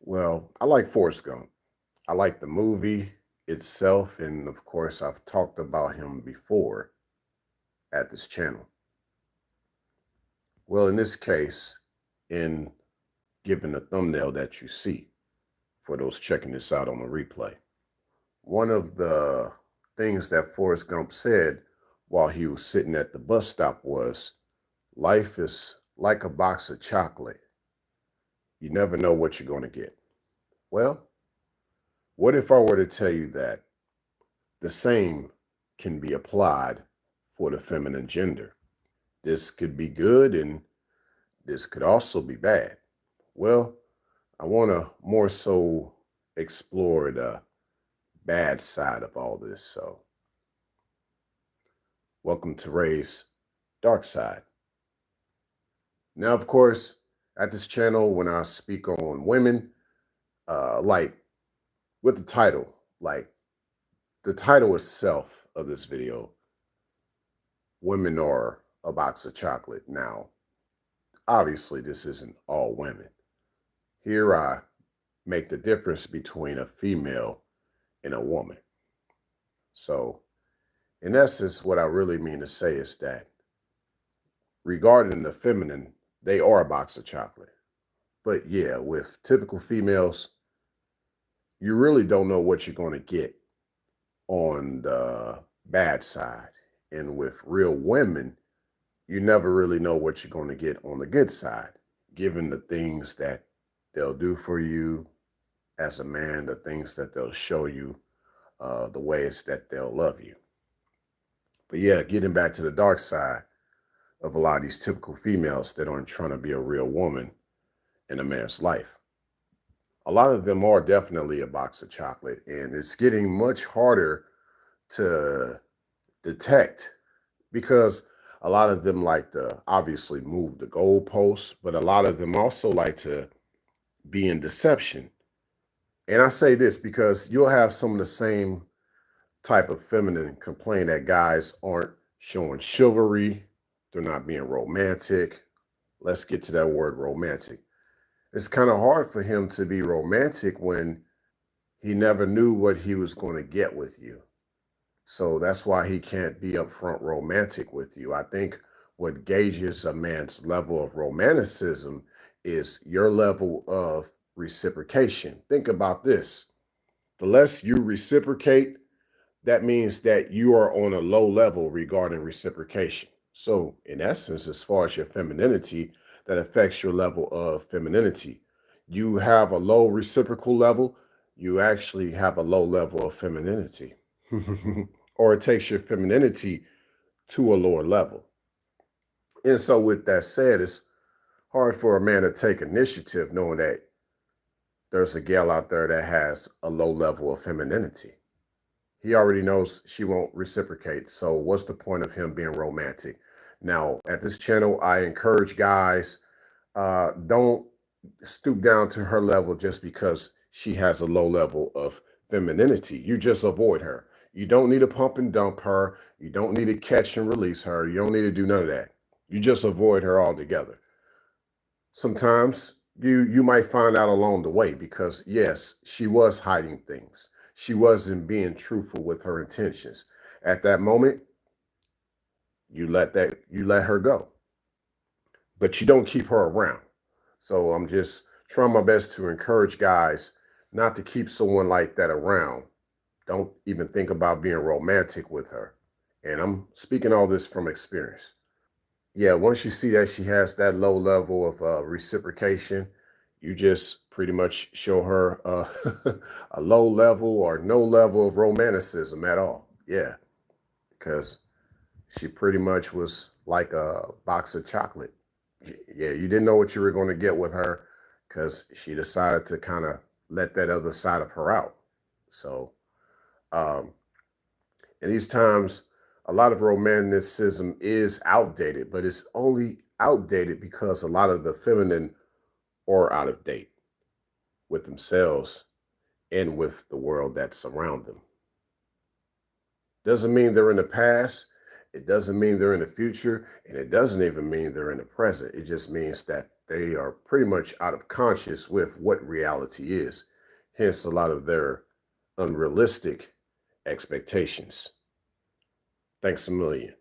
Well, I like Forrest Gump. I like the movie itself, and of course, I've talked about him before at this channel. Well, in this case, in given the thumbnail that you see for those checking this out on the replay, one of the things that Forrest Gump said while he was sitting at the bus stop was, "Life is like a box of chocolate. You never know what you're going to get." Well, what if I were to tell you that the same can be applied for the feminine gender? This could be good and this could also be bad. Well, I want to more so explore the bad side of all this. So, welcome to Ray's Dark Side. Now, of course, at this channel, when I speak on women, like with the title, like the title itself of this video, women are a box of chocolate. Now, obviously, this isn't all women. Here I make the difference between a female and a woman. So, in essence, what I really mean to say is that regarding the feminine, they are a box of chocolate. But yeah, with typical females, you really don't know what you're going to get on the bad side. And with real women, you never really know what you're going to get on the good side, given the things that they'll do for you as a man, the things that they'll show you, the ways that they'll love you. But yeah, getting back to the dark side of a lot of these typical females that aren't trying to be a real woman in a man's life. A lot of them are definitely a box of chocolate, and it's getting much harder to detect because a lot of them like to obviously move the goalposts, but a lot of them also like to be in deception. And I say this because you'll have some of the same type of feminine complain that guys aren't showing chivalry, they're not being romantic. Let's get to that word romantic. It's kind of hard for him to be romantic when he never knew what he was going to get with you. So that's why he can't be upfront romantic with you. I think what gauges a man's level of romanticism is your level of reciprocation. Think about this: the less you reciprocate, that means that you are on a low level regarding reciprocation. So, in essence, as far as your femininity, that affects your level of femininity. You have a low reciprocal level, you actually have a low level of femininity. Or it takes your femininity to a lower level. And so, with that said, it's hard for a man to take initiative knowing that there's a gal out there that has a low level of femininity. He already knows she won't reciprocate. So what's the point of him being romantic? Now, at this channel, I encourage guys, don't stoop down to her level just because she has a low level of femininity. You just avoid her. You don't need to pump and dump her. You don't need to catch and release her. You don't need to do none of that. You just avoid her altogether. Sometimes you might find out along the way because yes, she was hiding things. She wasn't being truthful with her intentions. At that moment, you let her go. But you don't keep her around. So I'm just trying my best to encourage guys not to keep someone like that around. Don't even think about being romantic with her. And I'm speaking all this from experience. Yeah, once you see that she has that low level of reciprocation, you just pretty much show her a low level or no level of romanticism at all. Yeah, because she pretty much was like a box of chocolate. Yeah, you didn't know what you were going to get with her because she decided to kind of let that other side of her out. So, um, in these times, a lot of romanticism is outdated, but it's only outdated because a lot of the feminine are out of date with themselves and with the world that's around them. Doesn't mean they're in the past. It doesn't mean they're in the future. And it doesn't even mean they're in the present. It just means that they are pretty much out of conscious with what reality is. Hence, a lot of their unrealistic expectations. Thanks a million.